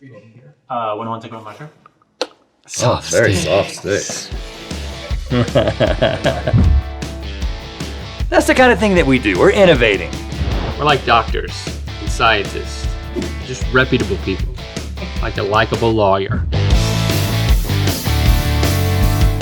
When I want to go on my turn? Soft very soft sticks. That's the kind of thing that we do. We're innovating. We're like doctors and scientists, just reputable people, like a likable lawyer.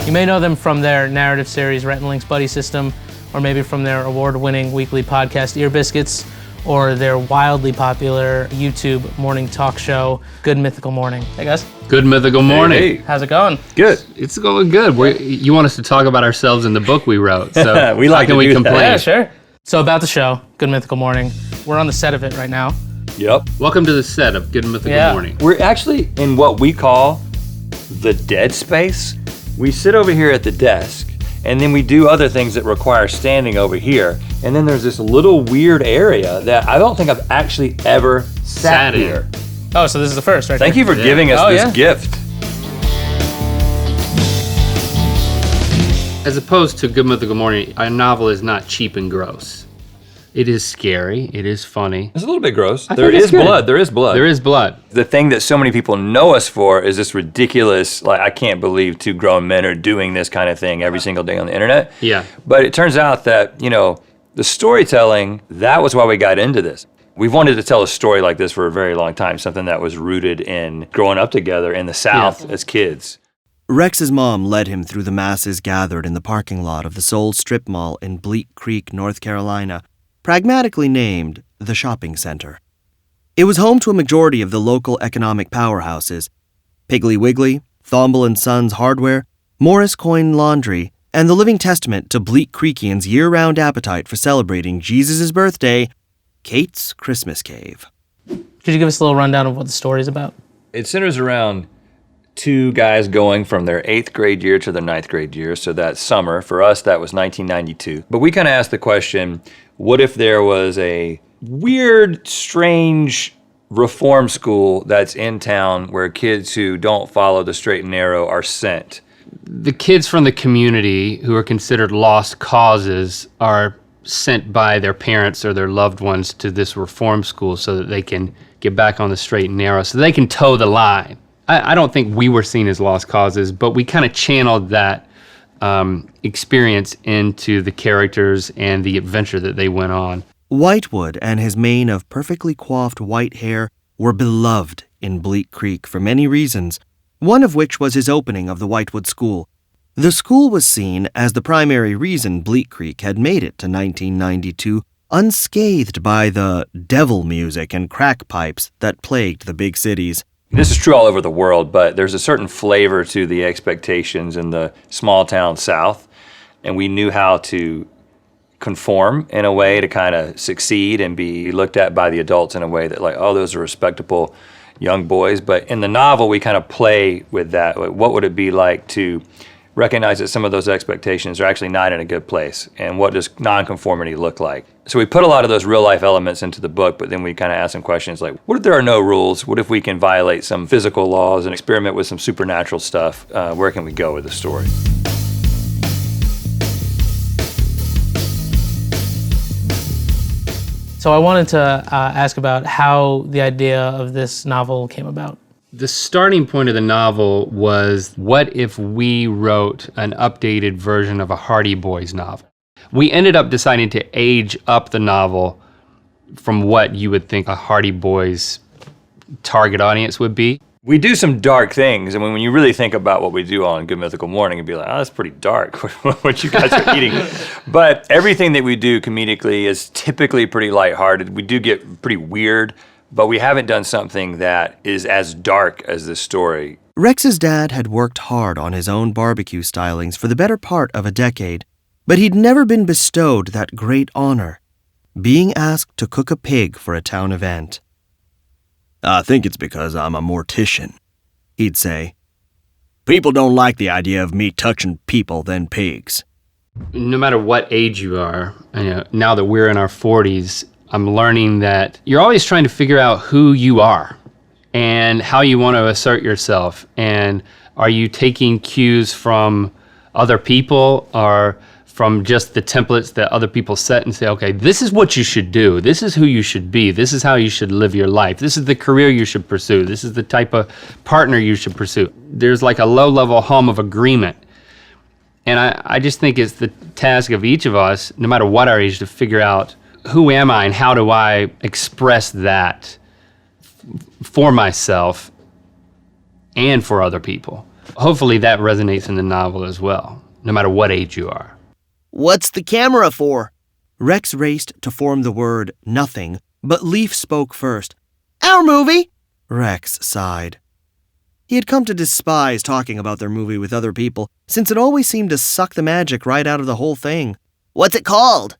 You may know them from their narrative series, Rhett and Link's Buddy System, or maybe from their award-winning weekly podcast, Ear Biscuits, or their wildly popular YouTube morning talk show, Good Mythical Morning. Hey, guys. Good Mythical Morning. Hey. How's it going? Good. It's going good. You want us to talk about ourselves in the book we wrote, so We like how can to we do complain? that. Yeah, sure. So about the show, Good Mythical Morning. We're on the set of it right now. Yep. Welcome to the set of Good Mythical Yeah. Morning. We're actually in what we call the dead space. We sit over here at the desk, and then we do other things that require standing over here. And then there's this little weird area that I don't think I've actually ever sat in. here. Oh, so this is the first, right? Thank here. you for giving us this yeah. gift. As opposed to Good Mythical Morning, our novel is not cheap and gross. It is scary. It is funny. It's a little bit gross. think There it's is good. blood. There is blood. There is blood. The thing that so many people know us for is this ridiculous, like, I can't believe two grown men are doing this kind of thing every single day on the internet. Yeah. But it turns out that, the storytelling, that was why we got into this. We've wanted to tell a story like this for a very long time, something that was rooted in growing up together in the South as kids. Rex's mom led him through the masses gathered in the parking lot of the Soul Strip Mall in Bleak Creek, North Carolina, pragmatically named the shopping center. It was home to a majority of the local economic powerhouses: Piggly Wiggly, Thomble & Sons Hardware, Morris Coin Laundry, and the living testament to Bleak Creekians' year-round appetite for celebrating Jesus' birthday, Kate's Christmas Cave. Could you give us a little rundown of what the story's about? It centers around two guys going from their 8th grade year to their 9th grade year. So that summer, for us, that was 1992. But we kind of asked the question, what if there was a weird, strange reform school that's in town where kids who don't follow the straight and narrow are sent? The kids from the community who are considered lost causes are sent by their parents or their loved ones to this reform school so that they can get back on the straight and narrow, so they can toe the line. I don't think we were seen as lost causes, but we kind of channeled that experience into the characters and the adventure that they went on. Whitewood and his mane of perfectly coiffed white hair were beloved in Bleak Creek for many reasons, one of which was his opening of the Whitewood School. The school was seen as the primary reason Bleak Creek had made it to 1992 unscathed by the devil music and crack pipes that plagued the big cities. This is true all over the world, but there's a certain flavor to the expectations in the small town South, and we knew how to conform in a way to kind of succeed and be looked at by the adults in a way that, like, oh, those are respectable young boys. But in the novel, we kind of play with that. What would it be like to recognize that some of those expectations are actually not in a good place, and what does nonconformity look like? So we put a lot of those real life elements into the book, but then we kind of ask some questions like, what if there are no rules? What if we can violate some physical laws and experiment with some supernatural stuff? Where can we go with the story? So I wanted to ask about how the idea of this novel came about. The starting point of the novel was, what if we wrote an updated version of a Hardy Boys novel? We ended up deciding to age up the novel from what you would think a Hardy Boys target audience would be. We do some dark things, and when you really think about what we do on Good Mythical Morning, you'd be like, oh, that's pretty dark, what you guys are eating. But everything that we do comedically is typically pretty lighthearted. We do get pretty weird, but we haven't done something that is as dark as this story. Rex's dad had worked hard on his own barbecue stylings for the better part of a decade, but he'd never been bestowed that great honor, being asked to cook a pig for a town event. "I think it's because I'm a mortician," he'd say. "People don't like the idea of me touching people than pigs." No matter what age you are, now that we're in our 40s, I'm learning that you're always trying to figure out who you are and how you want to assert yourself. And are you taking cues from other people or from just the templates that other people set and say, okay, this is what you should do. This is who you should be. This is how you should live your life. This is the career you should pursue. This is the type of partner you should pursue. There's like a low-level hum of agreement. And I just think it's the task of each of us, no matter what our age, to figure out who am I and how do I express that for myself and for other people. Hopefully that resonates in the novel as well, no matter what age you are. What's the camera for? Rex raced to form the word nothing, but Leaf spoke first. Our movie! Rex sighed. He had come to despise talking about their movie with other people, since it always seemed to suck the magic right out of the whole thing. What's it called?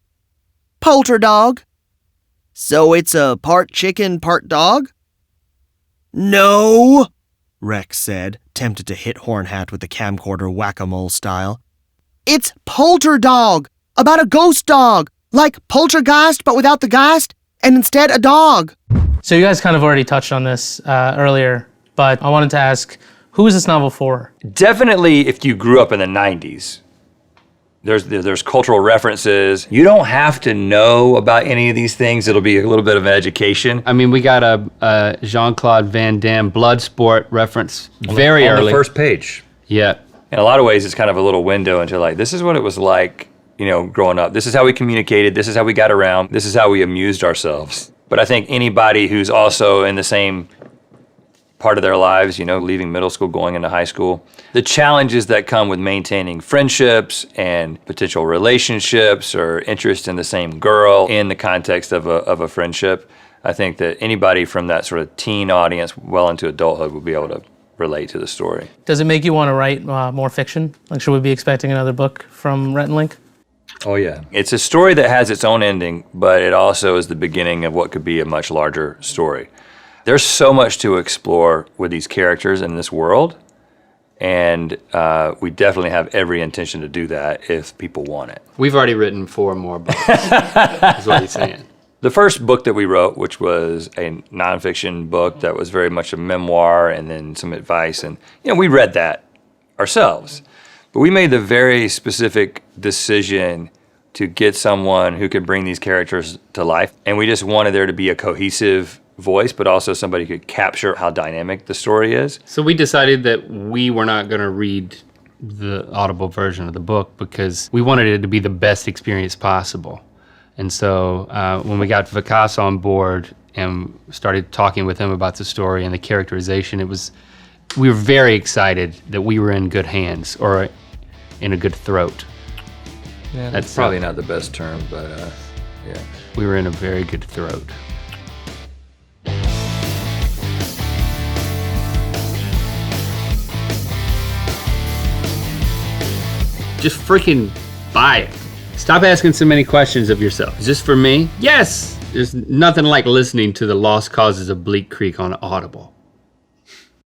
Polterdog. So it's a part chicken, part dog? No, Rex said, tempted to hit Hornhat with the camcorder whack-a-mole style. It's Polterdog, about a ghost dog, like Poltergeist but without the geist, and instead a dog. So you guys kind of already touched on this earlier, but I wanted to ask, who is this novel for? Definitely if you grew up in the 90s. There's cultural references. You don't have to know about any of these things. It'll be a little bit of an education. I mean, we got a Jean-Claude Van Damme Bloodsport reference very on early. the first page. Yeah. In a lot of ways, it's kind of a little window into like, this is what it was like, growing up. This is how we communicated. This is how we got around. This is how we amused ourselves. But I think anybody who's also in the same part of their lives, leaving middle school, going into high school, the challenges that come with maintaining friendships and potential relationships or interest in the same girl in the context of a friendship, I think that anybody from that sort of teen audience well into adulthood will be able to relate to the story. Does it make you want to write more fiction? Like, should we be expecting another book from Rhett and Link? Oh, yeah. It's a story that has its own ending, but it also is the beginning of what could be a much larger story. There's so much to explore with these characters in this world, and we definitely have every intention to do that if people want it. We've already written 4 more books, is what he's saying. The first book that we wrote, which was a nonfiction book that was very much a memoir and then some advice, and we read that ourselves. But we made the very specific decision to get someone who could bring these characters to life, and we just wanted there to be a cohesive voice, but also somebody who could capture how dynamic the story is. So we decided that we were not going to read the Audible version of the book because we wanted it to be the best experience possible. And so when we got Vikas on board and started talking with him about the story and the characterization, we were very excited that we were in good hands or in a good throat. Yeah. That's probably not the best term, but yeah. We were in a very good throat. Just freaking buy it. Stop asking so many questions of yourself. Is this for me? Yes! There's nothing like listening to The Lost Causes of Bleak Creek on Audible.